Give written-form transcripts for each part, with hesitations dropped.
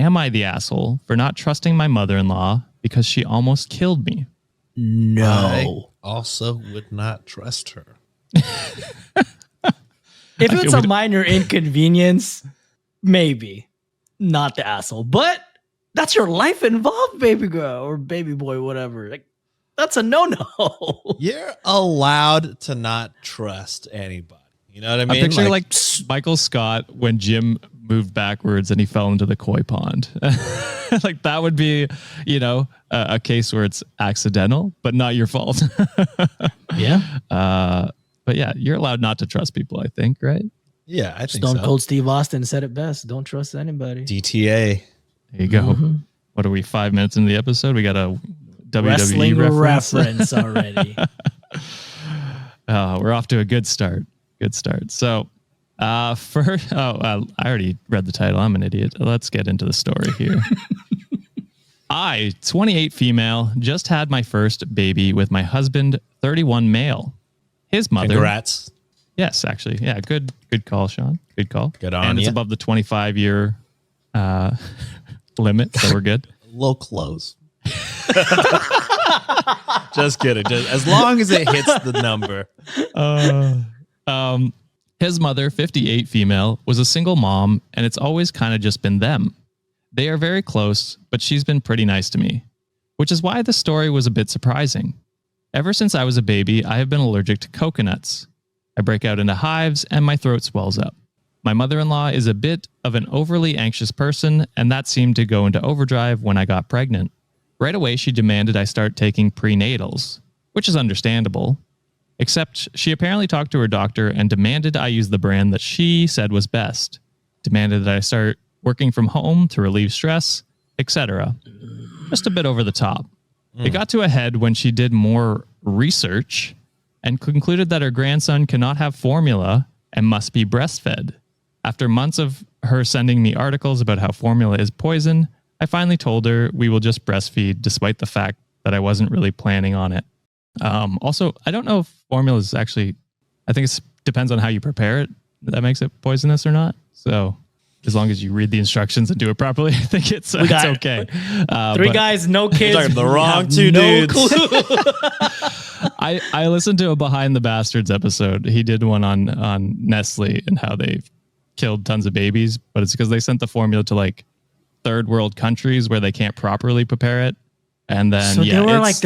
am I the asshole for not trusting my mother-in-law because she almost killed me? No. I also would not trust her. If it's a minor inconvenience, maybe. Not the asshole. But that's your life involved, baby girl or baby boy, whatever. Like, that's a no-no. You're allowed to not trust anybody. You know what I mean? I'm picturing like Michael Scott when Jim moved backwards and he fell into the koi pond. Like that would be, a case where it's accidental, but not your fault. Yeah. But yeah, you're allowed not to trust people, I think, right? Yeah, I think Stone so. Cold Steve Austin said it best. Don't trust anybody. DTA. There you go. Mm-hmm. What are we, 5 minutes into the episode? We got a WWE Wrestling reference already. We're off to a good start. So, I already read the title. I'm an idiot. Let's get into the story here. I, 28 female, just had my first baby with my husband, 31 male. His mother. Congrats. Yes, actually. Yeah, good call, Sean. Good call. Good on And it's you. above the 25-year limit, so we're good. A little close. Just kidding. Just as long as it hits the number. His mother, 58 female, was a single mom, and it's always kind of just been them. They are very close, but she's been pretty nice to me, which is why the story was a bit surprising. Ever since I was a baby, I have been allergic to coconuts. I break out into hives and my throat swells up. My mother-in-law is a bit of an overly anxious person, and that seemed to go into overdrive when I got pregnant. Right away, she demanded I start taking prenatals, which is understandable. Except she apparently talked to her doctor and demanded I use the brand that she said was best. Demanded that I start working from home to relieve stress, etc. Just a bit over the top. It got to a head when she did more research and concluded that her grandson cannot have formula and must be breastfed. After months of her sending me articles about how formula is poison, I finally told her we will just breastfeed despite the fact that I wasn't really planning on it. Also, I don't know if formula is actually, I think it depends on how you prepare it. That makes it poisonous or not. So as long as you read the instructions and do it properly, I think it's okay. Three guys, no kids. The wrong two dudes. I listened to a Behind the Bastards episode. He did one on Nestle and how they killed tons of babies, but it's because they sent the formula to like third world countries where they can't properly prepare it. And then, so they were like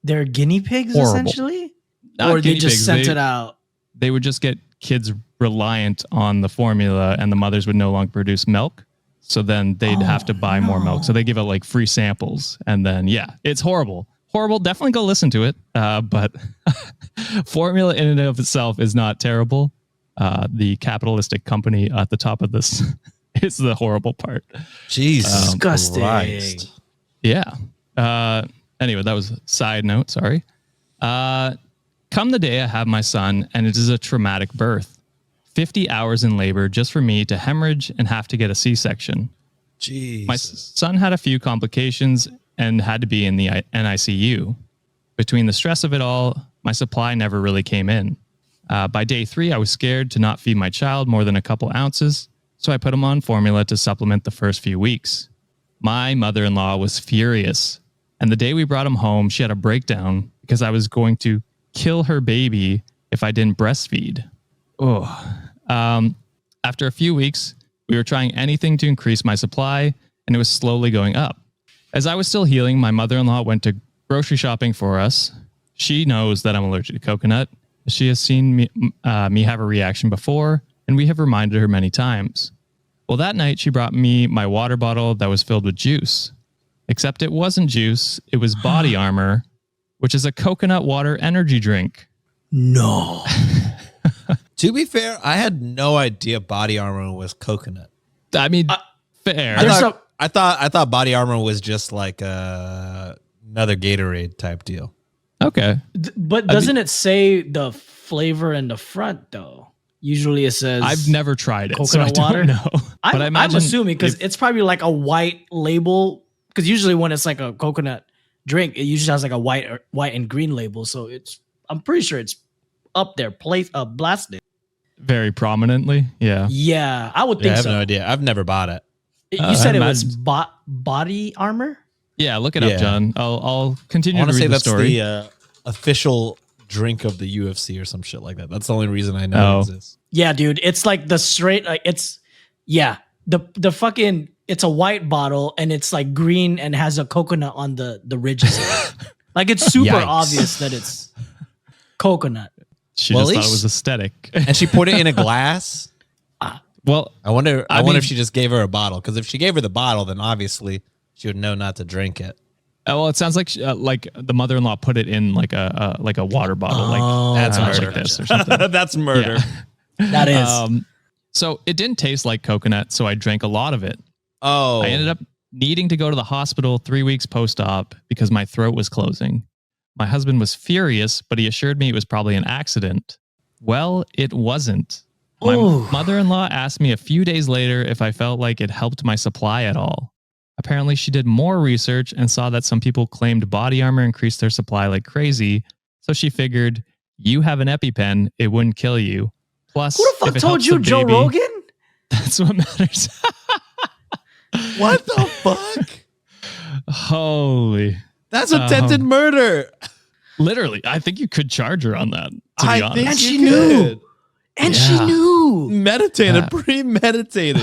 their guinea pigs, horrible. Essentially? Not or they just pigs. sent it out? They would just get kids reliant on the formula and the mothers would no longer produce milk. So then they'd have to buy more milk. So they give out like free samples. And then, it's horrible. Horrible. Definitely go listen to it. But formula in and of itself is not terrible. The capitalistic company at the top of this is the horrible part. Jesus disgusting. Christ. Yeah. Anyway, that was a side note. Sorry. Come the day I have my son, and it is a traumatic birth. 50 hours in labor just for me to hemorrhage and have to get a C-section. Jeez. My son had a few complications and had to be in the NICU. Between the stress of it all, my supply never really came in. By day 3, I was scared to not feed my child more than a couple ounces, so I put him on formula to supplement the first few weeks. My mother-in-law was furious, and the day we brought him home, she had a breakdown because I was going to kill her baby if I didn't breastfeed. After a few weeks, we were trying anything to increase my supply, and it was slowly going up. As I was still healing, my mother-in-law went to grocery shopping for us. She knows that I'm allergic to coconut. She has seen me have a reaction before, and we have reminded her many times. Well, that night, she brought me my water bottle that was filled with juice. Except it wasn't juice, it was Body Armor, which is a coconut water energy drink. No. To be fair, I had no idea Body Armor was coconut. I mean, fair. I thought Body Armor was just like another Gatorade type deal. Okay. But doesn't it say the flavor in the front, though? Usually it says... I've never tried it, coconut so I water. don't know. But I'm assuming because it's probably like a white label. Because usually when it's like a coconut drink, it usually has like a white and green label. So I'm pretty sure it's up there, blasted. Very prominently, yeah. Yeah, I would think so. I have no idea. I've never bought it. You said it was imagine- body armor? Yeah, look it up, Yeah. John. I'll continue I to want to read say the that's story. the official drink of the UFC or some shit like that. That's the only reason I know Oh. it exists. Yeah, dude. It's like the straight, like the fucking, it's a white bottle and it's like green and has a coconut on the ridges. Like it's super Yikes. obvious that it's coconut. She Well, just at thought it least- was aesthetic. And she poured it in a glass. Well, I wonder mean- if she just gave her a bottle. Because if she gave her the bottle, then obviously she would know not to drink it. well, it sounds like the mother-in-law put it in like a water bottle, Oh, like that's like murder. this or something. That's murder. Yeah. That is. So it didn't taste like coconut, so I drank a lot of it. Oh, I ended up needing to go to the hospital 3 weeks post-op because my throat was closing. My husband was furious, but he assured me it was probably an accident. Well, it wasn't. My Ooh. mother-in-law asked me a few days later if I felt like it helped my supply at all. Apparently, she did more research and saw that some people claimed body armor increased their supply like crazy. So she figured, you have an EpiPen, it wouldn't kill you. Plus, Who the if fuck it told helps you, the Joe baby, Rogan? That's what matters. what the fuck? Holy. That's attempted murder. Literally, I think you could charge her on that, to be I honest. think And you she knew. could. And Yeah. she knew. Meditated, Yeah. premeditated.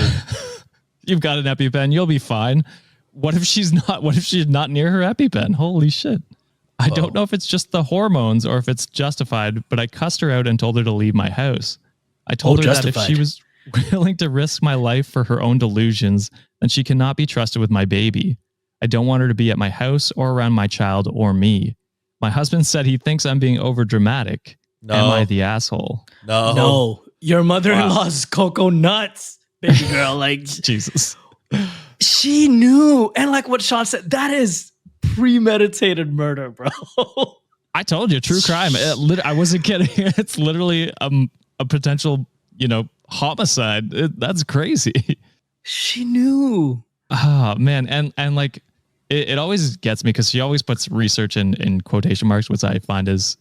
You've got an EpiPen, you'll be fine. What if she's not near her EpiPen? Holy shit. I don't know if it's just the hormones or if it's justified, but I cussed her out and told her to leave my house. I told her that if justified. she was willing to risk my life for her own delusions, then she cannot be trusted with my baby. I don't want her to be at my house or around my child or me. My husband said he thinks I'm being overdramatic. No. Am I the asshole? No. No, your mother-in-law's cocoa nuts, baby girl. Like Jesus. she knew, and like what Sean said, that is premeditated murder, bro. I told you, true crime. I wasn't kidding. It's literally a potential, homicide. That's crazy. She knew. Oh man, and like it always gets me because she always puts research in quotation marks, which I find is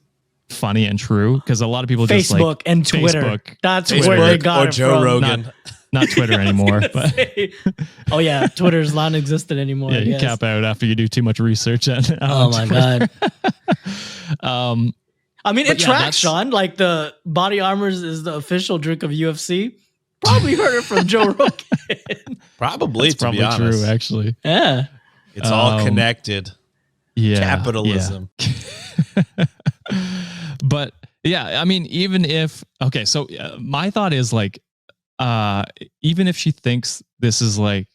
funny and true. Because a lot of people just Facebook like and Twitter. Facebook, That's Facebook where they got or it Joe from. Rogan. not Twitter anymore. But Oh yeah, Twitter's non-existent anymore. yeah, you yes. cap out after you do too much research. Oh my god. I mean, it But yeah, tracks, that's- Sean. Like the body armors is the official drink of UFC. Probably heard it from Joe Rogan. Probably, It's to probably be honest. true, actually. Yeah. It's all Um, connected. Yeah, Capitalism. yeah. But yeah, I mean, even if so my thought is like, even if she thinks this is like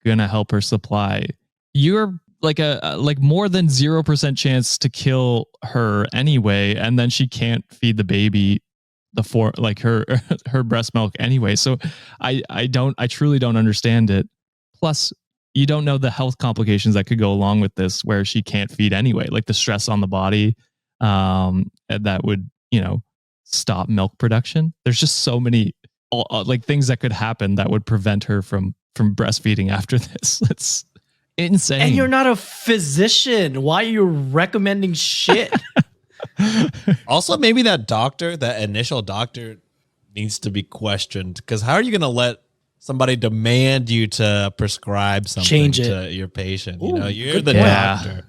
gonna help her supply, you're like like more than 0% chance to kill her anyway, and then she can't feed the baby her breast milk anyway. So I truly don't understand it. Plus, you don't know the health complications that could go along with this, where she can't feed anyway, like the stress on the body, that would stop milk production. There's just so many like things that could happen that would prevent her from breastfeeding after this. It's insane. And you're not a physician. Why are you recommending shit? Also, maybe that initial doctor needs to be questioned, because how are you going to let somebody demand you to prescribe something Change it. to your patient? Ooh, You're good the point. Yeah. doctor. You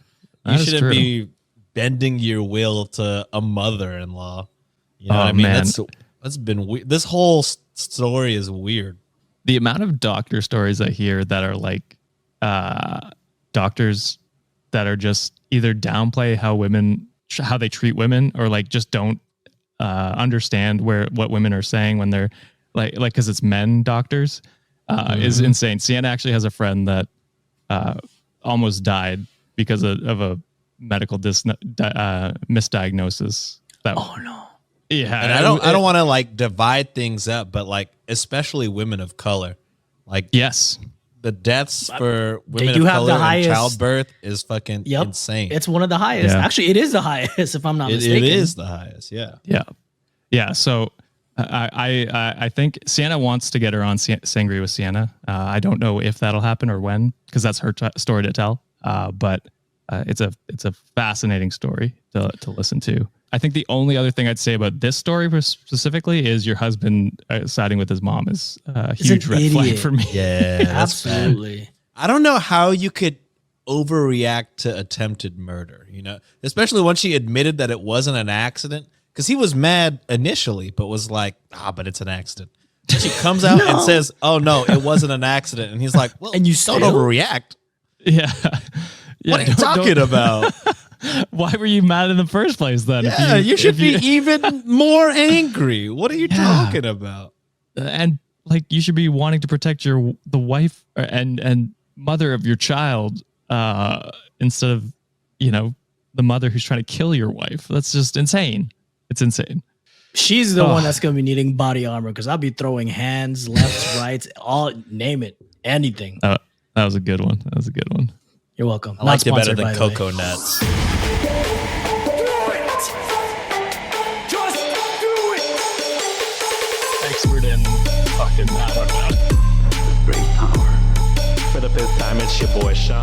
That is shouldn't true. be bending your will to a mother-in-law. You know Oh, what I mean? man. That's been weird. This whole story is weird. The amount of doctor stories I hear that are like doctors that are just either downplay how they treat women, or like just don't understand what women are saying when they're like because it's men doctors is insane. Sienna actually has a friend that almost died because of a medical misdiagnosis. That Oh no. yeah, And I don't want to like divide things up, but like especially women of color, like Yes, the deaths for women do of have color the highest- in childbirth is fucking Yep. insane. It's one of the highest. Yeah. Actually, it is the highest, if I'm not It mistaken. is the highest. Yeah. yeah. So I think Sienna wants to get her on Sangria with Sienna. I don't know if that'll happen or when, because that's her story to tell. But it's a fascinating story to listen to. I think the only other thing I'd say about this story specifically is your husband siding with his mom is a huge red flag for me. Yeah, that's Absolutely. I don't know how you could overreact to attempted murder, especially when she admitted that it wasn't an accident, because he was mad initially, but was like, but it's an accident. And she comes out and says, oh no, it wasn't an accident. And he's like, well, And you don't still? overreact. Yeah. What are you talking about? Why were you mad in the first place then? Yeah, you should be even more angry. What are you talking about? And like, you should be wanting to protect the wife and mother of your child instead of, the mother who's trying to kill your wife. That's just insane. It's insane. She's the one that's going to be needing body armor because I'll be throwing hands, lefts, rights, all, name it, anything. That was a good one. That was a good one. You're welcome. I liked it better than Cocoa Nuts. Expert in fucking, I don't know. Great power. For the fifth time, it's your boy Sean.